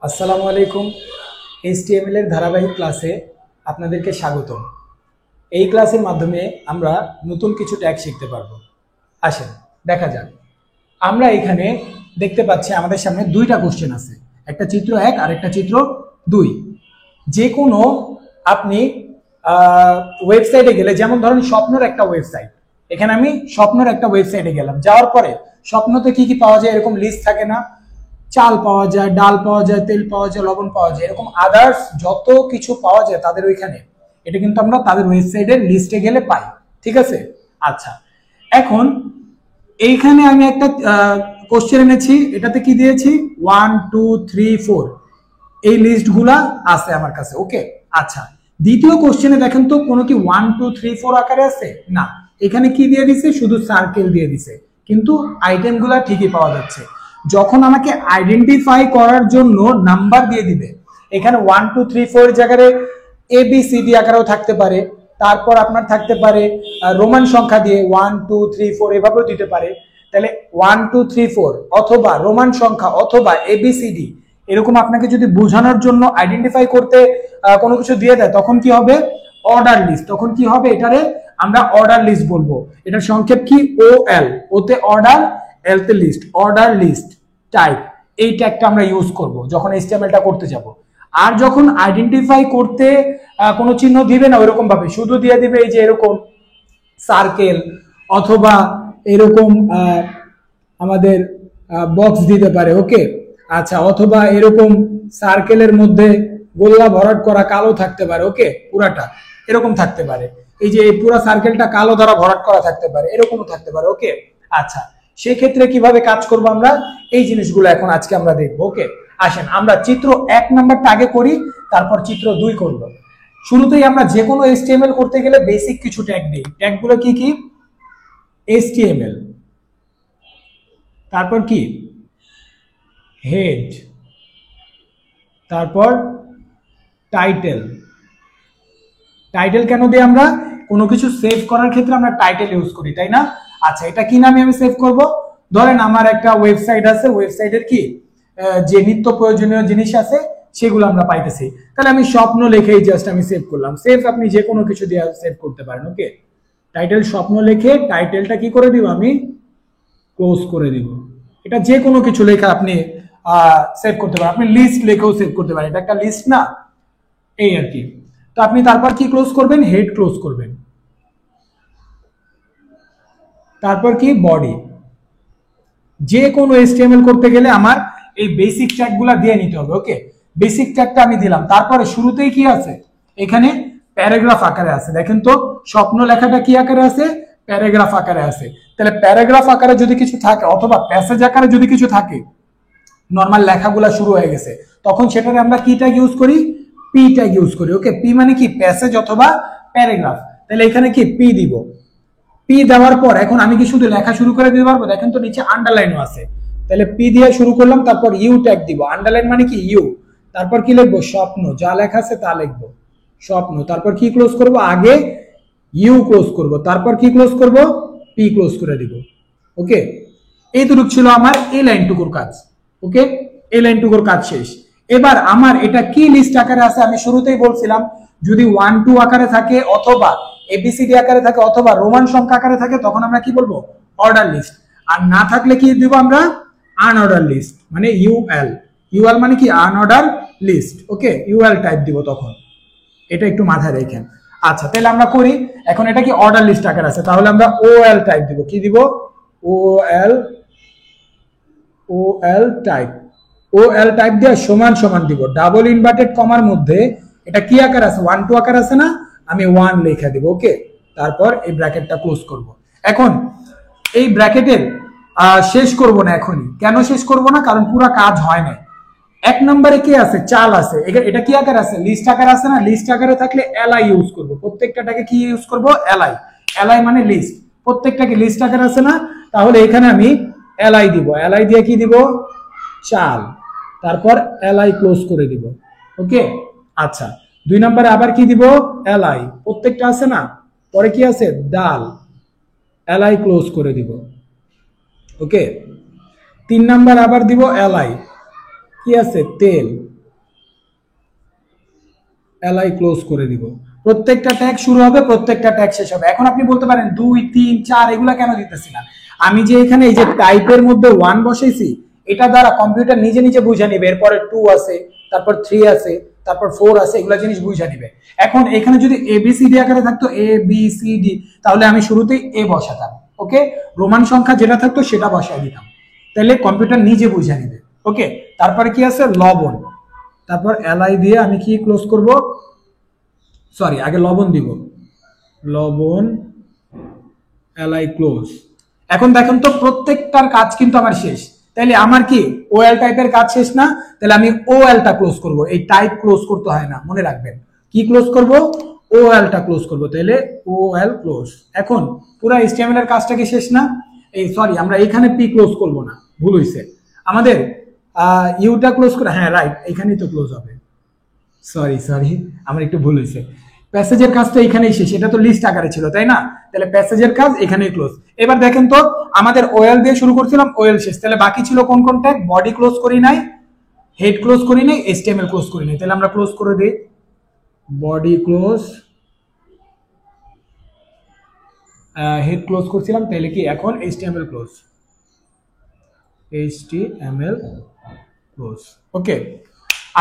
আসসালামু আলাইকুম। HTML এর ধারাবাহিক ক্লাসে আপনাদেরকে স্বাগতম। এই ক্লাসের মাধ্যমে আমরা নতুন কিছু ট্যাগ শিখতে পারবো। আসেন দেখা যাক। আমরা এখানে দেখতে পাচ্ছি আমাদের সামনে দুইটা কোশ্চেন আছে, একটা চিত্র 1 আর একটা চিত্র 2। যে কোনো আপনি ওয়েবসাইটে গেলে, যেমন ধরুন স্বপ্নের একটা ওয়েবসাইট, এখানে আমি স্বপ্নের একটা ওয়েবসাইটে গেলাম, যাওয়ার পরে স্বপ্নতে কি কি পাওয়া যায় এরকম লিস্ট থাকে না? চাল পাওয়া যায়, ডাল পাওয়া যায়, তেল পাওয়া যায়, লবণ পাওয়া যায়, এরকম আদার্স যত কিছু পাওয়া যায় তাদের ওইখানে, এটা কিন্তু আমরা তাদের ওয়েবসাইটের লিস্টে গেলে পাই। ঠিক আছে? আচ্ছা, এখন এইখানে আমি একটা কোশ্চেন এনেছি, এটাতে কি দিয়েছি 1 2 3 4 এই লিস্টগুলা আছে আমার কাছে। ওকে, আচ্ছা, দ্বিতীয় কোশ্চেনে দেখেন তো কোনো কি 1 2 3 4 আকারে আছে? না, এখানে কি দিয়ে দিছে, শুধু সার্কেল দিয়ে দিছে, কিন্তু আইটেমগুলা ঠিকই পাওয়া যাচ্ছে। যখন আমাকে আইডেন্টিফাই করার জন্য নাম্বার দিয়ে দিবে, এখানে 1 2 3 4 জায়গায় ABCD আকারেও থাকতে পারে, তারপর আপনার থাকতে পারে রোমান সংখ্যা দিয়ে 1 2 3 4 এভাবেও দিতে পারে। তাহলে 1 2 3 4 অথবা রোমান সংখ্যা অথবা ABCD এরকম আপনাকে যদি বোঝানোর জন্য আইডেন্টিফাই করতে কোনো কিছু দিয়ে দেয়, তখন কি হবে? Order list. তখন কি হবে? এটারে আমরা অর্ডার লিস্ট বলবো। এটার সংক্ষেপ কি? OL, ওতে অর্ডার, এলতে লিস্ট, অর্ডার লিস্ট টাইপ। এই ট্যাগটা আমরা ইউজ করব যখন HTML টা করতে যাব। আর যখন আইডেন্টিফাই করতে কোনো চিহ্ন দিবে না ওইরকম ভাবে, শুধু দিয়ে দিবে এই যে এরকম সার্কেল অথবা এরকম আমাদের বক্স দিতে পারে। ওকে, আচ্ছা, অথবা এরকম সার্কেলের মধ্যে গোল্লা ভরাট করা কালো থাকতে পারে। ওকে, পুরাটা এরকম থাকতে পারে, এই যে এই পুরো সার্কেলটা কালো দ্বারা ভরাট করা থাকতে পারে, এরকমও থাকতে পারে। ওকে, আচ্ছা, সেই ক্ষেত্রে কিভাবে কাজ করব আমরা, এই জিনিসগুলো এখন আজকে আমরা দেখবো। ওকে, আসেন আমরা চিত্র 1 নাম্বারটা আগে করি, তারপর চিত্র 2 করব। শুরুতেই আমরা যে কোনো HTML করতে গেলে বেসিক কিছু ট্যাগ দিই। ট্যাগগুলো কি কি? HTML, তারপর কি হেড, তারপর টাইটেল। টাইটেল কেন দিই আমরা? কোনো কিছু সেভ করার ক্ষেত্রে আমরা টাইটেল ইউজ করি, তাই না? আচ্ছা, এটা কি নামে আমি সেভ করব? ধরেন আমার একটা ওয়েবসাইট আছে, ওয়েবসাইটের কি যে নিত্য প্রয়োজনীয় জিনিস আছে সেগুলো আমরা পাইতেছি, তাহলে আমি স্বপ্ন লিখেই জাস্ট আমি সেভ করলাম। সেভ আপনি যে কোনো কিছু দিয়ে সেভ করতে পারেন। ওকে, টাইটেল স্বপ্ন লিখে টাইটেলটা কি করে দিব, আমি ক্লোজ করে দিব। এটা যে কোনো কিছু লেখা আপনি সেভ করতে পারেন। আপনি লিস্ট লিখেও সেভ করতে পারেন, এটা একটা লিস্ট না, এই আর কি। তো আপনি তারপর কি ক্লোজ করবেন? হেড ক্লোজ করবেন। তারপর কি বডি। যে কোনো HTML করতে গেলে আমার এই বেসিক ট্যাগগুলো দিয়ে নিতে হবে। ওকে, বেসিক ট্যাগটা আমি দিলাম। তারপরে শুরুতেই কি আছে? এখানে প্যারাগ্রাফ আকারে আছে। দেখেন তো স্বপ্ন লেখাটা কি আকারে আছে? প্যারাগ্রাফ আকারে আছে। তাহলে প্যারাগ্রাফ আকারে যদি কিছু থাকে অথবা প্যাসেজ আকারে যদি কিছু থাকে, নর্মাল লেখাগুলা শুরু হয়ে গেছে, তখন সেটারে আমরা কি ট্যাগ ইউজ করি? পি ট্যাগ ইউজ করি। ওকে, পি মানে কি? প্যাসেজ অথবা প্যারাগ্রাফ। তাহলে এখানে কি পি দিব। পি দেওয়ার পর এখন আমি কি শুধু লেখা শুরু করে দিতে পারবো? দেখেন তো নিচে আন্ডারলাইনও আছে। তাহলে পি দিয়ে শুরু করলাম, তারপর ইউ ট্যাগ দিব। আন্ডারলাইন মানে কি? ইউ। তারপর কি লিখবো? স্বপ্ন। যা লেখা আছে তা লিখবো, স্বপ্ন। তারপর কি ক্লোজ করব? আগে ইউ ক্লোজ করব, তারপর কি ক্লোজ করব? পি ক্লোজ করে দিব। ওকে, এইটুকু ছিল আমার এই লাইনটুকুর কাজ। ওকে, এই লাইনটুকুর কাজ শেষ। এবার আমার এটা কি লিস্ট আকারে আছে? আমি শুরুতেই বলছিলাম যদি 1 2 আকারে থাকে অথবা ABCD আকারে থাকে অথবা রোমান সংখ্যা আকারে থাকে, তখন আমরা কি বলবো? Order list. আর না থাকলে কি দিব আমরা? আনঅর্ডার লিস্ট, মানে UL। UL মানে কি? Unordered list. Okay, UL type দিব তখন, এটা একটু মাথায় রাখেন। আচ্ছা, তাহলে আমরা করি। এখন এটা কি অর্ডার লিস্ট আকারে আছে, তাহলে আমরা OL টাইপ দিব। কি দিব? OL type. OL টাইপ দিয়ে সমান সমান দিব, ডাবল ইনভার্টেড কমার মধ্যে এটা কি আকার আছে? 1 2 আকার আছে না? আমি 1 লিখে দিব। ওকে, তারপর এই ব্র্যাকেটটা ক্লোজ করব। এখন এই ব্র্যাকেটের শেষ করব না এখনই। কেন শেষ করব না? কারণ পুরো কাজ হয় না। 1 নম্বরে কি আছে? চাল আছে। এটা কি আকার আছে? লিস্ট আকার আছে না? লিস্ট আকারে থাকলে LI ইউজ করব। প্রত্যেকটাকে কি ইউজ করব? LI। LI মানে লিস্ট। প্রত্যেকটাকে লিস্ট আকার আছে না? তাহলে এখানে আমি LI দিব। LI দিয়ে কি দিব? চাল। তারপর LI ক্লোজ করে দিব। ওকে, আচ্ছা, 2 নম্বরে আবার কি দিব? LI। প্রত্যেকটা আছে না? পরে কি আছে? ডাল। LI ক্লোজ করে দিব। ওকে, 3 নাম্বার আবার দিব LI। কি আছে তেল, এলআই ক্লোজ করে দিব। প্রত্যেকটা ট্যাগ শুরু হবে, প্রত্যেকটা ট্যাগ শেষ হবে। এখন আপনি বলতে পারেন 2 3 4 এগুলা কেন দিতেছি না? আমি যে এখানে এই যে টাইপের মধ্যে 1 বসাইছি, এটা দ্বারা কম্পিউটার নিজে নিজে বুঝে নিবে এরপরে 2 আছে, তারপর 3 আছে, তারপর 4 আছে, এগুলা জিনিস বুঝে নিবে। এখন এখানে যদি এবিসিডি আকারে থাকতো এ বি সি ডি, তাহলে আমি শুরুতেই এ বসাতাম, ওকে। রোমান সংখ্যা যেটা থাকতো সেটা বসাই দিতাম, তাহলে কম্পিউটার নিজে বুঝে নিবে, ওকে। তারপরে কি আছে লবণ, তারপর এলআই দিয়ে আমি কি ক্লোজ করব, সরি আগে লবণ দিব, লবণ এলআই ক্লোজ। এখন দেখেন তো প্রত্যেকটার কাজ কিন্তু আমার শেষ, তাইলে আমার কি ওএল টাইপের কাজ শেষ না? তাহলে আমি ওএলটা ক্লোজ করব, এই টাইপ ক্লোজ করতে হয় না, মনে রাখবেন কি ক্লোজ করব, ওএলটা ক্লোজ করব, তাহলে ওএল ক্লোজ। এখন পুরো এইচটিএমএল এর কাজটা কি শেষ না? এই সরি আমরা এখানে পি ক্লোজ করব না, ভুল হইছে আমাদের, ইউটা ক্লোজ করে, হ্যাঁ রাইট এখানেই তো ক্লোজ হবে, সরি সরি আমার একটু ভুল হয়েছে। প্যাসেজের কাজ তো এখানেই শেষ, এটা তো লিস্ট আকারে ছিল তাই না? তাহলে প্যাসেজের কাজ এখানেই ক্লোজ। এবার দেখেন তো আমাদের ওএল দিয়ে শুরু করছিলাম, ওএল শেষ, তাহলে বাকি ছিল কোন কোন ট্যাগ? বডি ক্লোজ করি নাই, হেড ক্লোজ করি নাই, এইচটিএমএল ক্লোজ করি নাই, তাহলে আমরা ক্লোজ করে দিই। বডি ক্লোজ, হেড ক্লোজ করছিলাম, তাহলে কি এখন এইচটিএমএল ক্লোজ, এইচটিএমএল ক্লোজ, ওকে।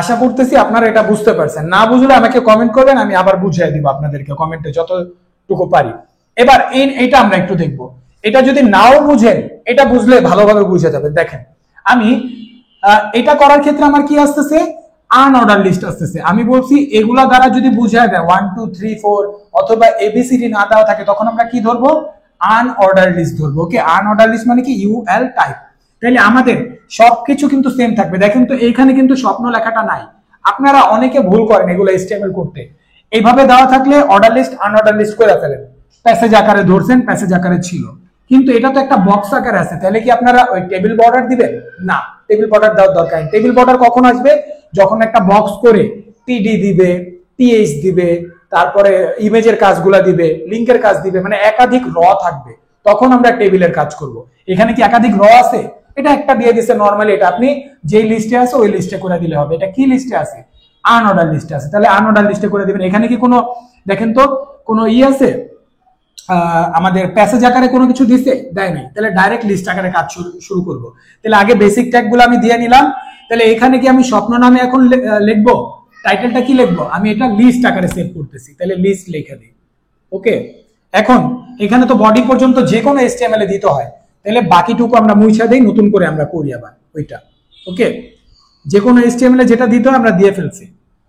আশা করতেছি আপনারা এটা বুঝতে পারছেন, না বুঝলে আমাকে কমেন্ট করবেন, আমি আবার বুঝিয়ে দিব আপনাদেরকে কমেন্টে যতটুকু পারি। এবার এটা আমরা একটু দেখব, এটা যদি নাও বুঝেন এটা বুঝলে ভালোভাবে বুঝে যাবে। দেখেন আমি এটা করার ক্ষেত্রে আমার কি আসতেছে, আনঅর্ডার লিস্ট আসতেছে। আমি বলছি এগুলা দ্বারা যদি বুঝায় দেয় 1 2 3 4 অথবা এবিসিডি না দেওয়া থাকে, তখন আমরা কি ধরবো, আনঅর্ডার লিস্ট ধরবো, ওকে। আনঅর্ডার লিস্ট মানে কি ইউএল টাইপ, তাহলে আমাদের সবকিছু কিন্তু সেম থাকবে। দেখেন তো এইখানে কিন্তু স্বপ্ন লেখাটা নাই, আপনারা অনেকে ভুল করেন এগুলো এইচটিএমএল করতে। এইভাবে দেওয়া থাকলে অর্ডার লিস্ট আনঅর্ডার লিস্ট করে ফেলেন, প্যাসেজ আকারে ধরছেন, প্যাসেজ আকারে ছিল, কিন্তু এটা তো একটা বক্স আকারে আছে, তাহলে কি আপনারা ওই টেবিল বর্ডার দিবেন? না, টেবিল বর্ডার দেওয়ার দরকার নেই। টেবিল বর্ডার কখন আসবে, যখন একটা বক্স করে টিডি দিবে, টিএইচ দিবে, তারপরে ইমেজের কাজগুলা দিবে, লিংকের কাজ দিবে, মানে একাধিক র থাকবে, তখন আমরা টেবিলের কাজ করব। এখানে কি একাধিক র আছে? এটা একটা দিয়ে দিছে নরমালি, এটা আপনি যে লিস্টে আছে ওই লিস্টে করে দিলে হবে। এটা কি লিস্টে আছে? আনঅর্ডার লিস্টে আছে, তাহলে আনঅর্ডার লিস্টে করে দিবেন। এখানে কি কোনো দেখেন তো কোনো আছে আমাদের প্যাসেজ আকারে কোনো কিছু দিছে? দেয় নাই, তাহলে ডাইরেক্ট লিস্ট আকারে কাজ শুরু করব। তাহলে আগে বেসিক ট্যাগ গুলো আমি দিয়ে নিলাম, তাহলে এখানে কি আমি স্বপ্ন নামে এখন লিখবো, টাইটেলটা কি লিখবো, আমি এটা লিস্ট আকারে সেভ করতেছি, তাহলে লিস্ট লিখে দিই, ওকে। এখন এখানে তো বডি পর্যন্ত যে কোনো এইচটিএমএল এ দিতে হয়, তাহলে বাকিটুকু আমরা মুছে দেই, নতুন করে আমরা করি আবার ওইটা, ওকে। যে কোনো এইচটিএমএল এ যেটা দিতে হয় আমরা দিয়ে ফেলছি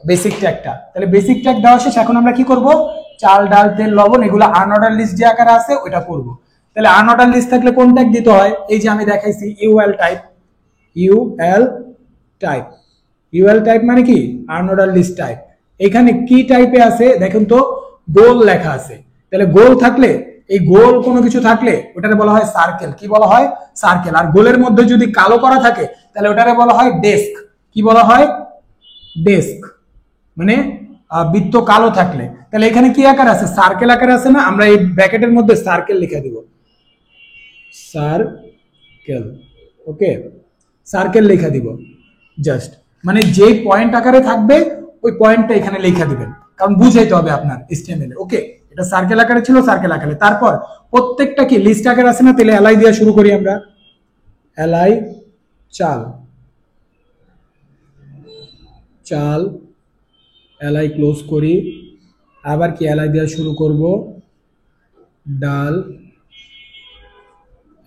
বেসিক ট্যাগটা, তাহলে বেসিক ট্যাগ দেওয়া শেষ। এখন আমরা কি করব, চাল ডাল তেল লবণ এগুলো আনঅর্ডার লিস্ট যে আকারে আছে ওইটা করব। তাহলে আনঅর্ডার লিস্ট থাকলে কোন ট্যাগ দিতে হয়, এই যে আমি দেখাইছি UL type, UL type, UL type মানে কি আনঅর্ডার লিস্ট টাইপ। এখানে কি টাইপে আছে দেখুন তো, গোল লেখা আছে, তাহলে গোল থাকলে, এই গোল কোনো কিছু থাকলে ওটারে বলা হয় সার্কেল, কি বলা হয়, সার্কেল। আর গোলের মধ্যে যদি কালো করা থাকে তাহলে ওটারে বলা হয় ডেস্ক, কি বলা হয়, ডেস্ক, মানে বৃত্ত কালো থাকলে। তাহলে এখানে কি আকার আছে, সার্কেল আকারে আছে না, আমরা এই ব্র্যাকেটের মধ্যে সার্কেল লিখে দিব, সার্কেল, ওকে, সার্কেল লিখে দিব জাস্ট, মানে যে পয়েন্ট আকারে থাকবে ওই পয়েন্টটা এখানে লিখে দিবেন, কারণ বুঝাইতে হবে আপনার এইচটিএমএল এ, ওকে। এটা সার্কেল আকারে ছিল, সার্কেল আকারে। তারপর প্রত্যেকটা কি লিস্ট আকারে আছে না, তাহলে এলআই দিয়ে শুরু করি আমরা, এলআই চাল, চাল এলআই ক্লোজ করি, আবার কি এলআই দিয়ে শুরু করব, ডাল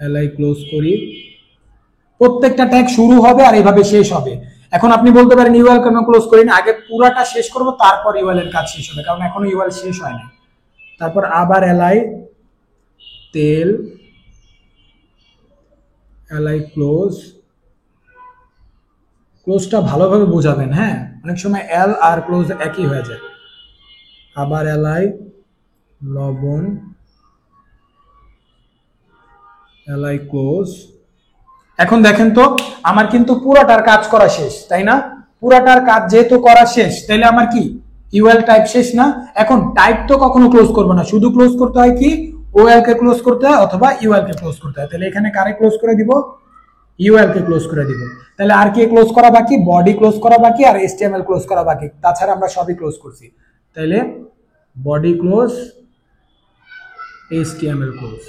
এলআই ক্লোজ করি। প্রত্যেকটা ট্যাগ শুরু হবে আর এইভাবে শেষ হবে। এখন আপনি বলতে পারেন ইউএল কেন ক্লোজ করি না, আগে পুরাটা শেষ করব তারপর ইউএল এর কাজ শেষ হবে, কারণ এখনো ইউএল শেষ হয় না। তারপর আবার এলআই তেল এলআই ক্লোজ, ক্লোজটা ভালোভাবে বোঝাবেন, হ্যাঁ, অনেক সময় এল আর ক্লোজ একই হয়ে যায়। আবার এলআই লবণ এলআই ক্লোজ। এখন দেখেন তো আমার কিন্তু পুরাটার কাজ করা শেষ, তাই না? পুরাটার কাজ যেহেতু করা শেষ, তাহলে আমার কি ইউএল টাইপ শেষ না? এখন টাইপ তো কখনো ক্লোজ করবো না, শুধু ক্লোজ করতে হয় কি ওএল কে ক্লোজ করতে হয় অথবা ইউএল কে ক্লোজ করতে হয়। তাহলে এখানে কারে ক্লোজ করে দিব, ইউএল কে ক্লোজ করে দিব। তাহলে আর কি ক্লোজ করা বাকি? বডি ক্লোজ করা বাকি আর এইচটিএমএল ক্লোজ করা বাকি, তাছাড়া আমরা সবই ক্লোজ করছি। তাহলে বডি ক্লোজ, এইচটিএমএল ক্লোজ।